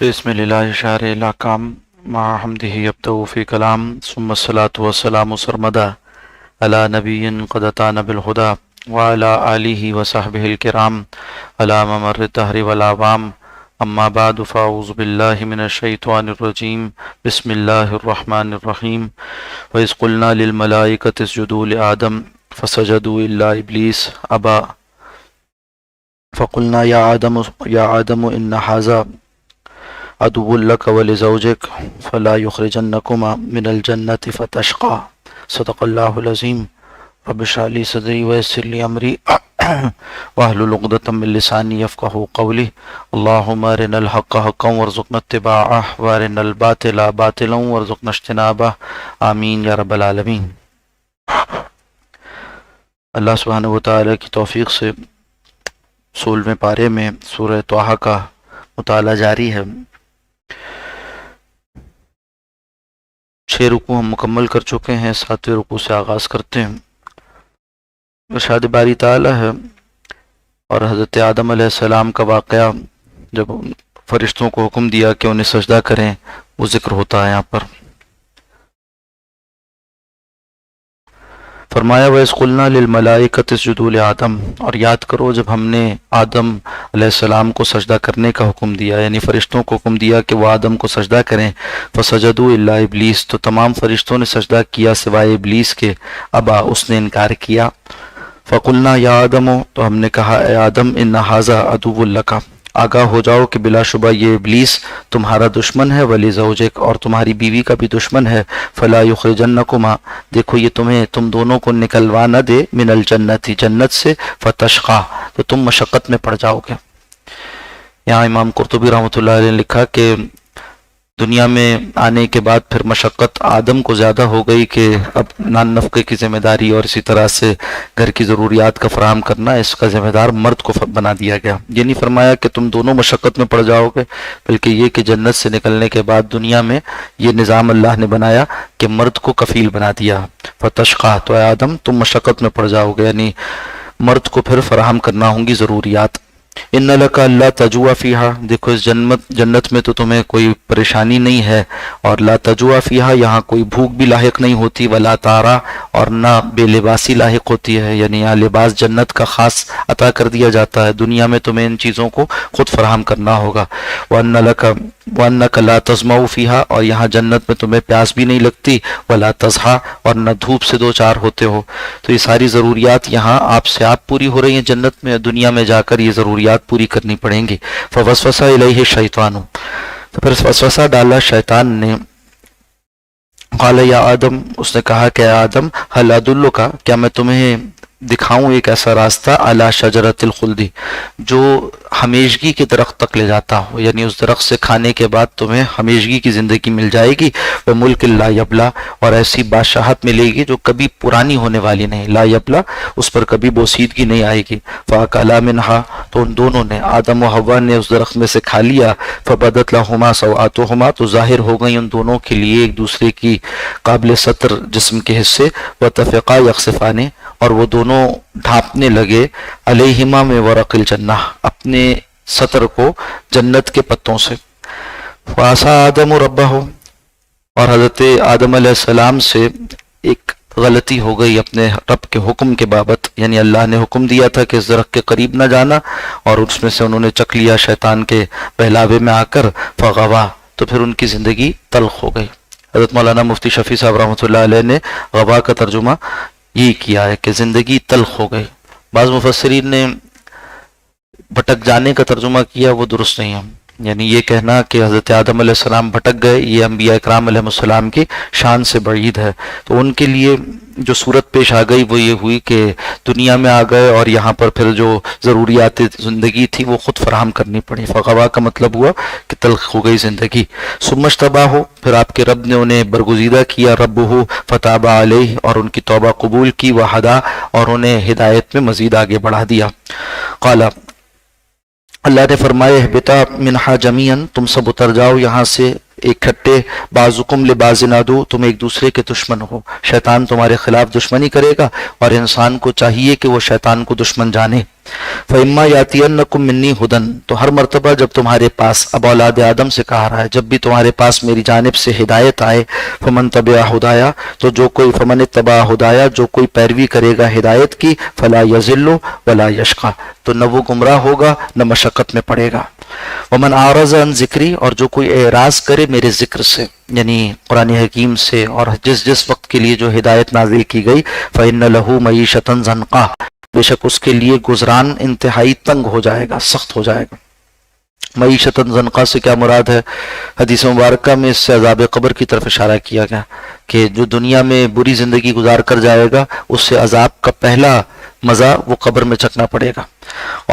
بسم اللہ شار الاقام مع حمدہ یبدأ فی کلام ثم الصلاة والسلام سرمدا علی نبی قد اتانا بالہدا وعلی آلہ وصحبہ الکرام علی ممر الدہر والعوام اما بعد فاعوذ باللہ من الشیطان الرجیم بسم اللہ الرحمن الرحیم وَإِذْ قُلْنَا لِلْمَلَائِكَةِ اسْجُدُوا لِآدَمَ فَسَجَدُوا إِلَّا إِبْلِيسَ أَبَى فَقُلْنَا يَا آدَمُ إِنَّ هَذَا عدو لك ولزوجك فلا يخرجنكما من الجنة فتشقى صدق الله العظيم رب اشرح لي صدري ويسر لي أمري واحلل عقدة من لساني يفقهوا قولي اللهم أرنا الحق حقا وارزقنا اتباعه وأرنا الباطل باطلا وارزقنا اجتنابه آمین یا رب العالمین۔ اللہ سبحانہ وتعالی کی توفیق سے 16ویں پارے میں سورہ طٰہٰ کا مطالعہ جاری ہے۔ 6 رکوع ہم مکمل کر چکے ہیں، 7ویں رکوع سے آغاز کرتے ہیں۔ ارشاد باری تعالی ہے اور حضرت آدم علیہ السلام کا واقعہ جب فرشتوں کو حکم دیا کہ انہیں سجدہ کریں وہ ذکر ہوتا ہے یہاں پر۔ فرمایا وَإِذْ قُلْنَا لِلْمَلَائِكَةِ اسْجُدُوا لِآدَمَ، اور یاد کرو جب ہم نے آدم علیہ السلام کو سجدہ کرنے کا حکم دیا، یعنی فرشتوں کو حکم دیا کہ وہ آدم کو سجدہ کریں۔ فَسَجَدُوا إِلَّا إِبْلِيسَ، تو تمام فرشتوں نے سجدہ کیا سوائے ابلیس کے، ابا، اس نے انکار کیا۔ فَقُلْنَا يَا آدَمُ، تو ہم نے کہا اے آدم، إِنَّ هَذَا عَدُوٌّ لَكَ، آگاہ ہو جاؤ کہ بلا شبہ یہ ابلیس تمہارا دشمن ہے، وَلِزَوْجِكَ، اور تمہاری بیوی کا بھی دشمن ہے، فَلَا يُخْرِجَنَّكُمَا، دیکھو یہ تم دونوں کو نکلوا نہ دے، مِنَ الْجَنَّةِ، جنت سے، فَتَشْقَى، تو تم مشقت میں پڑ جاؤ گے۔ یہاں امام قرطبی رحمۃ اللہ علیہ نے لکھا کہ دنیا میں آنے کے بعد پھر مشقت آدم کو زیادہ ہو گئی کہ اب نان نفقے کی ذمہ داری اور اسی طرح سے گھر کی ضروریات کا فراہم کرنا، اس کا ذمہ دار مرد کو بنا دیا گیا۔ یہ نہیں فرمایا کہ تم دونوں مشقت میں پڑ جاؤ گے، بلکہ یہ کہ جنت سے نکلنے کے بعد دنیا میں یہ نظام اللہ نے بنایا کہ مرد کو کفیل بنا دیا۔ فتشقى، تو اے آدم تم مشقت میں پڑ جاؤ گے، یعنی مرد کو پھر فراہم کرنا ہوں گی ضروریات۔ ان لک الا تجوع فیہا، دیکھو اس جنت میں تو تمہیں کوئی پریشانی نہیں ہے، اور لا تجوع فیہا، یہاں کوئی بھوک بھی لاحق نہیں ہوتی، ولا تارا، اور نہ بے لباسی لاحق ہوتی ہے، یعنی یہاں لباس جنت کا خاص عطا کر دیا جاتا ہے، دنیا میں تمہیں ان چیزوں کو خود فراہم کرنا ہوگا۔ وانک لا تظمأ فیہا، اور یہاں جنت میں تمہیں پیاس بھی نہیں لگتی، ولا تضحیٰ، اور نہ دھوپ سے دو چار ہوتے ہو، تو یہ ساری ضروریات یہاں آپ سے آپ پوری ہو رہی ہیں جنت میں، دنیا میں جا کر یہ ضروریات پوری کرنی پڑیں گی۔ فوسوس الیہ الشیطان، تو پھر وسوسہ ڈالا شیطان نے، قال یا آدم، اس نے کہا کہ آدم، هل ادلک، کیا میں تمہیں دکھاؤں ایک ایسا راستہ، علی شجرۃ الخلد، جو ہمیشگی کے درخت تک لے جاتا ہو، یعنی اس درخت سے کھانے کے بعد تمہیں ہمیشگی کی زندگی مل جائے گی، وہ ملک لا یبلا، اور ایسی بادشاہت ملے گی جو کبھی پرانی ہونے والی نہیں، لا یبلا، اس پر کبھی بوسیدگی نہیں آئے گی۔ فاکلا منہا، تو ان دونوں نے، آدم و حوا نے اس درخت میں سے کھا لیا، فبدت لہما سوآتہما، تو ظاہر ہو گئی ان دونوں کے لیے ایک دوسرے کی قابل ستر جسم کے حصے، وطفقا یخصفان، اور وہ دونوں ڈھانپنے لگے، علیہما میں ورق الجنہ، اپنے سطر کو جنت کے پتوں سے۔ فعصی آدم ربہ، اور حضرت آدم علیہ السلام سے ایک غلطی ہو گئی اپنے رب کے حکم کے بابت، یعنی اللہ نے حکم دیا تھا کہ اس درخت کے قریب نہ جانا، اور اس میں سے انہوں نے چکھ لیا شیطان کے بہلاوے میں آ کر، فغوا، تو پھر ان کی زندگی تلخ ہو گئی۔ حضرت مولانا مفتی شفیع صاحب رحمۃ اللہ علیہ نے غوا کا ترجمہ یہی کیا ہے کہ زندگی تلخ ہو گئی۔ بعض مفسرین نے بھٹک جانے کا ترجمہ کیا، وہ درست نہیں ہے، یعنی یہ کہنا کہ حضرت آدم علیہ السلام بھٹک گئے، یہ انبیاء اکرام علیہ السلام کی شان سے بعید ہے۔ تو ان کے لیے جو صورت پیش آ گئی وہ یہ ہوئی کہ دنیا میں آ گئے اور یہاں پر پھر جو ضروریات زندگی تھی وہ خود فراہم کرنی پڑی۔ فغوا کا مطلب ہوا کہ تلخ ہو گئی زندگی۔ ثم اجتباہ، پھر آپ کے رب نے انہیں برگزیدہ کیا، ربہ فتاب علیہ، اور ان کی توبہ قبول کی، وہدا، اور انہیں ہدایت میں مزید آگے بڑھا دیا۔ قال، اللہ نے فرمایا، اہبطا منہا جمیعاً، تم سب اتر جاؤ یہاں سے اکٹھے، بعضکم لبعض عدو، تم ایک دوسرے کے دشمن ہو، شیطان تمہارے خلاف دشمنی کرے گا، اور انسان کو چاہیے کہ وہ شیطان کو دشمن جانے۔ فَإِمَّا يَأْتِيَنَّكُم مِّنِّي هُدًى، تو ہر مرتبہ جب تمہارے پاس، اب اولاد آدم سے کہا رہا ہے، جب بھی تمہارے پاس میری جانب سے ہدایت آئے، فمن تبع ہدایا، تو جو کوئی، فمن اتبع ہدایا، جو کوئی پیروی کرے گا ہدایت کی، فلا یضل ولا یشقی، تو نہ وہ گمراہ ہوگا نہ مشقت میں پڑے گا۔ ومن اعرض عن ذکری، اور جو کوئی اعراض کرے میرے ذکر سے، یعنی قرآن حکیم سے، اور جس وقت کے لیے جو ہدایت نازل کی گئی، فإن له معیشۃ ضنقا، بے شک اس کے لیے گزران انتہائی تنگ ہو جائے گا، سخت ہو جائے گا۔ معیشۃ ضنقا سے کیا مراد ہے؟ حدیث مبارکہ میں اس سے عذاب قبر کی طرف اشارہ کیا گیا کہ جو دنیا میں بری زندگی گزار کر جائے گا، اس سے عذاب کا پہلا مزہ وہ قبر میں چکنا پڑے گا۔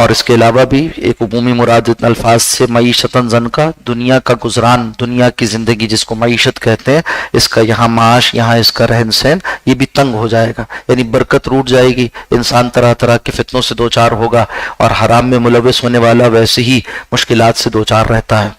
اور اس کے علاوہ بھی ایک عمومی مراد ان الفاظ سے معیشۃ ضنقا، دنیا کا گزران، دنیا کی زندگی جس کو معیشت کہتے ہیں، اس کا یہاں معاش، یہاں اس کا رہن سہن، یہ بھی تنگ ہو جائے گا، یعنی برکت روٹ جائے گی، انسان طرح طرح کے فتنوں سے دوچار ہوگا، اور حرام میں ملوث ہونے والا ویسے ہی مشکلات سے دوچار رہتا ہے۔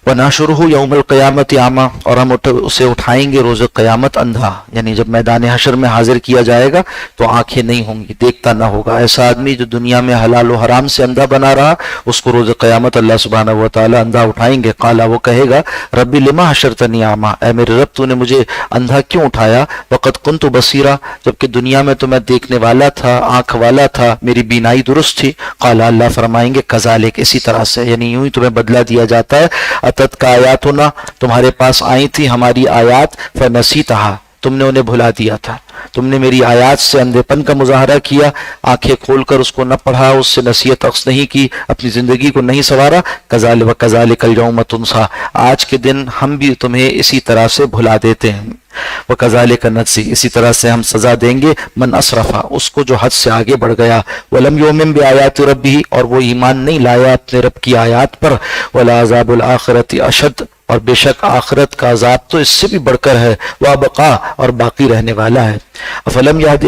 وَنَحْشُرُهُ يَوْمَ الْقِيَامَةِ أَعْمَىٰ، اور ہم اسے اٹھائیں گے روز قیامت اندھا، یعنی جب میدان حشر میں حاضر کیا جائے گا تو آنکھیں نہیں ہوں گی، دیکھتا نہ ہوگا۔ ایسا آدمی جو دنیا میں حلال و حرام سے اندھا بنا رہا، اس کو روز قیامت اللہ سبحانہ و تعالی اندھا اٹھائیں گے۔ قال، وہ کہے گا، ربی لما حشرتنی اعمیٰ، اے میرے رب تو نے مجھے اندھا کیوں اٹھایا؟ وقد کنت بصیرا، جبکہ دنیا میں تو میں دیکھنے والا تھا، آنکھ والا تھا، میری بینائی درست تھی۔ قال، اللہ فرمائیں گے، کذالک، اسی طرح سے، یعنی یوں ہی تمہیں بدلہ دیا جاتا ہے۔ اتت کا آیاتنا، تمہارے پاس آئی تھی ہماری آیات، فنسیتہا، تم نے انہیں بھلا دیا تھا، تم نے میری آیات سے اندھے پن کا مظاہرہ کیا، آنکھیں کھول کر اس کو نہ پڑھا، اس سے نصیحت اخذ نہیں کی، اپنی زندگی کو نہیں سنوارا۔ کذالک وکذالک الیوم تنسیٰ، آج کے دن ہم بھی تمہیں اسی طرح سے بھلا دیتے ہیں۔ وَكَذَلِكَ نَجْزِي، اسی طرح سے ہم سزا دیں گے من اسرفا، اس کو جو حد سے آگے بڑھ گیا، وَلَمْ يُؤْمِن بِآيَاتِ رَبِّهِ، اور وہ ایمان نہیں لایا اپنے رب کی آیات پر، وَلَعَذَابُ الْآخِرَةِ أَشَدُّ، اور بے شک آخرت کا عذاب تو اس سے بھی بڑھ کر ہے، وَأَبْقَىٰ، اور باقی رہنے والا ہے۔ أَفَلَمْ يَهْدِ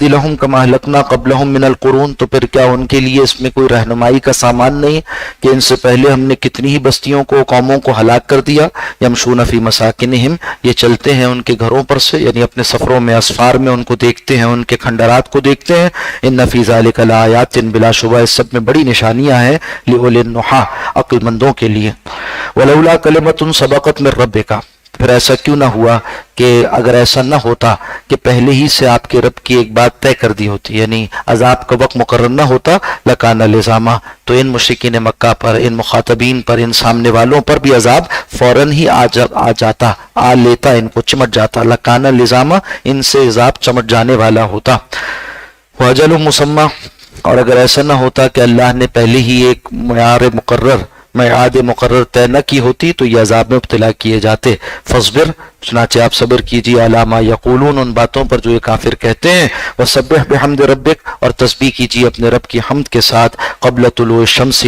لَهُمْ كَمَا أَهْلَكْنَا قَبْلَهُمْ مِنَ الْقُرُونِ، تو پھر کیا ان کے لیے اس میں کوئی رہنمائی کا سامان نہیں کہ ان سے پہلے ہم نے کتنی ہی بستیوں کو، قوموں کو ہلاک کر دیا۔ یمشون فی مساکنہم، یہ چلتے ہیں ان کے گھروں پر سے، یعنی اپنے سفروں میں، اسفار میں ان کو دیکھتے ہیں، ان کے کھنڈرات کو دیکھتے ہیں۔ ان فی ذلک لآیات، بلا شبہ اس سب میں بڑی نشانیاں ہیں، لأولی النہی، عقل مندوں کے لیے۔ ولولا کلمۃ سبقت من ربک، پھر ایسا کیوں نہ ہوا کہ اگر ایسا نہ ہوتا کہ پہلے ہی سے آپ کے رب کی ایک بات طے کر دی ہوتی، یعنی عذاب کا وقت مقرر نہ ہوتا، لکان لزاما، تو ان مشرکین مکہ پر، ان مخاطبین پر، ان سامنے والوں پر بھی عذاب فوراً ہی آ جاتا، آ لیتا، ان کو چمٹ جاتا، لکان لزاما، ان سے عذاب چمٹ جانے والا ہوتا۔ واجل مسمى، اور اگر ایسا نہ ہوتا کہ اللہ نے پہلے ہی ایک میعاد مقرر طے نہ کی ہوتی تو یہ عذاب میں ابتلا کیے جاتے۔ فاصبر، چنانچہ آپ صبر کیجیے، علی ما یقولون، ان باتوں پر جو یہ کافر کہتے ہیں، وسبح بحمد ربک، اور تسبیح کیجیے اپنے رب کی حمد کے ساتھ، قبل طلوع الشمس،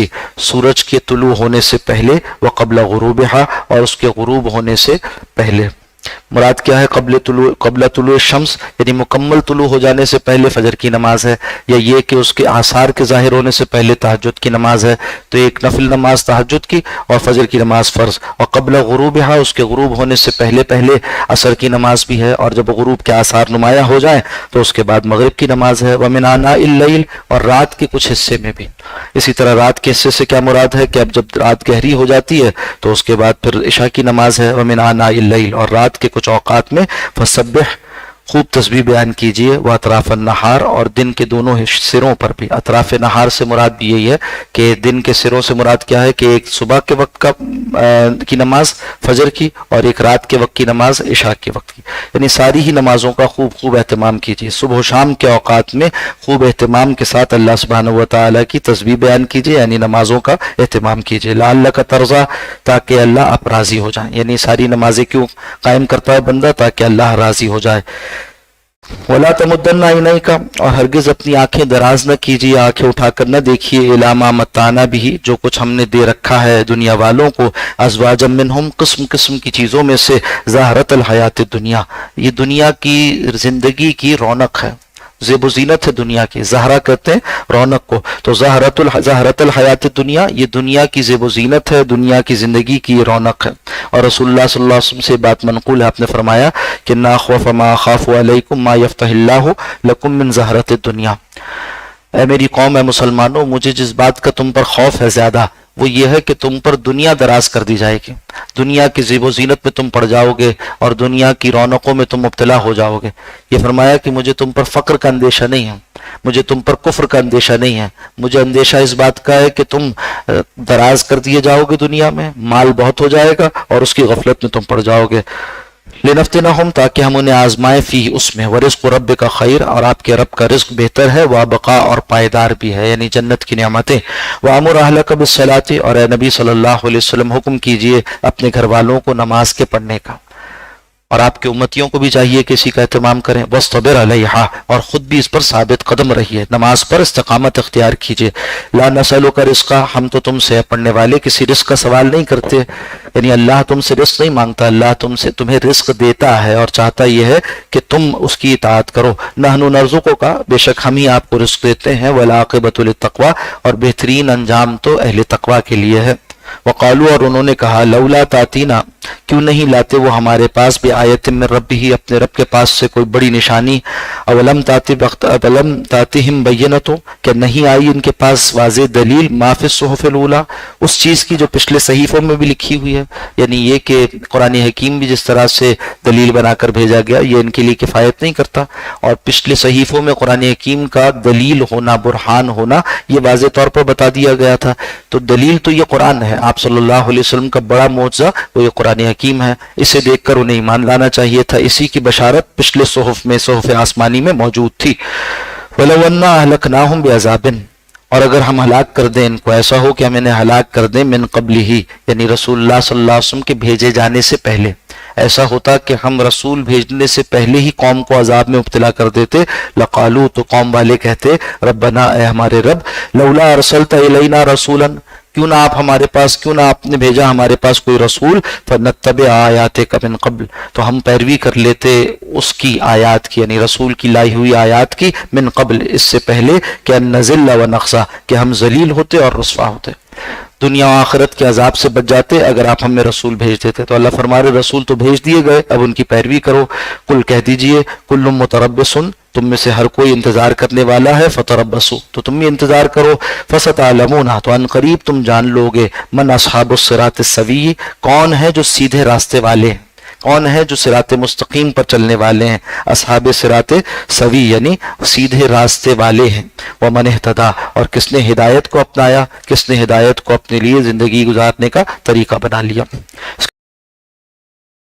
سورج کے طلوع ہونے سے پہلے، وقبل غروبها، اور اس کے غروب ہونے سے پہلے۔ مراد کیا ہے قبل طلوع الشمس؟ یعنی مکمل طلوع ہو جانے سے پہلے فجر کی نماز ہے، یا یہ کہ اس کے آثار کے ظاہر ہونے سے پہلے تہجد کی نماز ہے؟ تو ایک نفل نماز تہجد کی اور فجر کی نماز فرض، اور قبل غروبها، اس کے غروب ہونے سے پہلے عصر کی نماز بھی ہے، اور جب غروب کے آثار نمایاں ہو جائیں تو اس کے بعد مغرب کی نماز ہے۔ ومن آناء اللیل، اور رات کے کچھ حصے میں بھی۔ اسی طرح رات کے حصے سے کیا مراد ہے کہ اب جب رات گہری ہو جاتی ہے تو اس کے بعد پھر عشاء کی نماز ہے۔ ومن آناء اللیل، اور رات کے کچھ اوقات میں، فسبح، خوب تسبیح بیان کیجئے، وہ اطراف النہار، اور دن کے دونوں سروں پر بھی۔ اطراف نہار سے مراد بھی یہی ہے کہ دن کے سروں سے مراد کیا ہے کہ ایک صبح کے وقت کی نماز فجر کی، اور ایک رات کے وقت کی نماز عشاء کے وقت کی، یعنی ساری ہی نمازوں کا خوب اہتمام کیجئے۔ صبح و شام کے اوقات میں خوب اہتمام کے ساتھ اللہ سبحانہ و تعالیٰ کی تسبیح بیان کیجئے، یعنی نمازوں کا اہتمام کیجئے۔ لعلک ترضیٰ، تاکہ اللہ آپ راضی ہو جائیں، یعنی ساری نمازیں کیوں قائم کرتا ہے بندہ؟ تاکہ اللہ راضی ہو جائے۔ وَلَا تَمُدَّنَّ عَيْنَيْكَ، اور ہرگز اپنی آنکھیں دراز نہ کیجیے، آنکھیں اٹھا کر نہ دیکھیے، إِلَىٰ مَا مَتَّعْنَا بِهِ، جو کچھ ہم نے دے رکھا ہے دنیا والوں کو، أَزْوَاجًا مِّنْهُمْ، قسم کی چیزوں میں سے، زَهْرَةَ الْحَيَاةِ الدُّنْيَا، یہ دنیا کی زندگی کی رونق ہے، زیب و زینت ہے دنیا کی. زہرا کہتے ہیں رونق کو. تو زہرت الحیات دنیا، یہ دنیا کی زیب و زینت ہے، دنیا کی زندگی کی یہ رونق ہے. اور رسول اللہ صلی اللہ علیہ وسلم سے بات منقول ہے، آپ نے فرمایا کہ نا خوف ما خاف علیکم ما یفتح اللہ لکم من زہرت الدنیا. اے میری قوم، اے مسلمانوں، مجھے جس بات کا تم پر خوف ہے زیادہ وہ یہ ہے کہ تم پر دنیا دراز کر دی جائے گی، دنیا کی زیب و زینت میں تم پڑ جاؤ گے اور دنیا کی رونقوں میں تم مبتلا ہو جاؤ گے. یہ فرمایا کہ مجھے تم پر فقر کا اندیشہ نہیں ہے، مجھے تم پر کفر کا اندیشہ نہیں ہے، مجھے اندیشہ اس بات کا ہے کہ تم دراز کر دیے جاؤ گے، دنیا میں مال بہت ہو جائے گا اور اس کی غفلت میں تم پڑ جاؤ گے. لنفتنہم، تاکہ ہم انہیں آزمائیں، فی اس میں، ورزق رب کا خیر، اور آپ کے رب کا رزق بہتر ہے، وابقا، اور پائیدار بھی ہے، یعنی جنت کی نعمتیں. وامر اہلک بالصلاۃ، اور اے نبی صلی اللہ علیہ وسلم حکم کیجئے اپنے گھر والوں کو نماز کے پڑھنے کا، اور آپ کے امتیوں کو بھی چاہیے کہ اسی کا اہتمام کریں. واصطبر علیہا، اور خود بھی اس پر ثابت قدم رہیے، نماز پر استقامت اختیار کیجیے. لا نسألک رزقا، ہم تو تم سے پڑھنے والے کسی رزق کا سوال نہیں کرتے، یعنی اللہ تم سے رزق نہیں مانگتا، اللہ تمہیں رزق دیتا ہے اور چاہتا یہ ہے کہ تم اس کی اطاعت کرو. نحن نرزقک، بے شک ہم ہی آپ کو رزق دیتے ہیں. والعاقبۃ للتقوی، اور بہترین انجام تو اہل تقوی کے لیے ہے. وقالو، اور انہوں نے کہا، لولا تاتینا، کیوں نہیں لاتے وہ ہمارے پاس بآیت من ربہ، اپنے رب کے پاس سے کوئی بڑی نشانی. اولم تاتہم بینۃ، کہ نہیں آئی ان کے پاس واضح دلیل، ما فی الصحف الاولی، اس چیز کی جو پچھلے صحیفوں میں بھی لکھی ہوئی ہے. یعنی یہ کہ قرآن حکیم بھی جس طرح سے دلیل بنا کر بھیجا گیا یہ ان کے لیے کفایت نہیں کرتا، اور پچھلے صحیفوں میں قرآن حکیم کا دلیل ہونا، برہان ہونا، یہ واضح طور پر بتا دیا گیا تھا. تو دلیل تو یہ قرآن ہے، آپ صلی اللہ علیہ وسلم کا بڑا معجزہ وہ یہ قرآن حکیم ہے، اسے دیکھ کر انہیں ایمان لانا چاہیے تھا. اسی کی بشارت پچھلے صحف میں، صحف آسمانی میں موجود تھی. وَلَوْ أَنَّا أَهْلَكْنَاهُمْ بِعَذَابٍ، اور اگر ہم ہلاک کر دیں ان کو، ایسا ہو کہ ہم انہیں ہلاک کر دیں، من قبل ہی، یعنی رسول اللہ صلی اللہ علیہ وسلم کے بھیجے جانے سے پہلے، ایسا ہوتا کہ ہم رسول بھیجنے سے پہلے ہی قوم کو عذاب میں مبتلا کر دیتے، لقالو، تو قوم والے کہتے، ربنا، اے ہمارے رب، لولا ارسلت الینا رسولا، کیوں نہ آپ نے بھیجا ہمارے پاس کوئی رسول، فنتبع آیاتک من قبل، تو ہم پیروی کر لیتے اس کی آیات کی، یعنی رسول کی لائی ہوئی آیات کی، من قبل، اس سے پہلے، کہ ان نذل و نخزا، کہ ہم ذلیل ہوتے اور رسوا ہوتے، دنیا و آخرت کے عذاب سے بچ جاتے اگر آپ ہمیں رسول بھیج دیتے. تو اللہ فرما رہے رسول تو بھیج دیے گئے، اب ان کی پیروی کرو. قل، کہہ دیجئے، کل متربص، تم میں سے ہر کوئی انتظار کرنے والا ہے، فتربصوا، تو تم بھی انتظار کرو. فستعلمون، تو ان قریب تم جان لوگے، من اصحاب الصراط السوی، کون ہے جو سیدھے راستے والے ہیں، کون ہے جو صراط مستقیم پر چلنے والے ہیں. اصحاب صراط سوی یعنی سیدھے راستے والے ہیں. ومن اہتدی، اور کس نے ہدایت کو اپنایا، کس نے ہدایت کو اپنے لیے زندگی گزارنے کا طریقہ بنا لیا. اس کے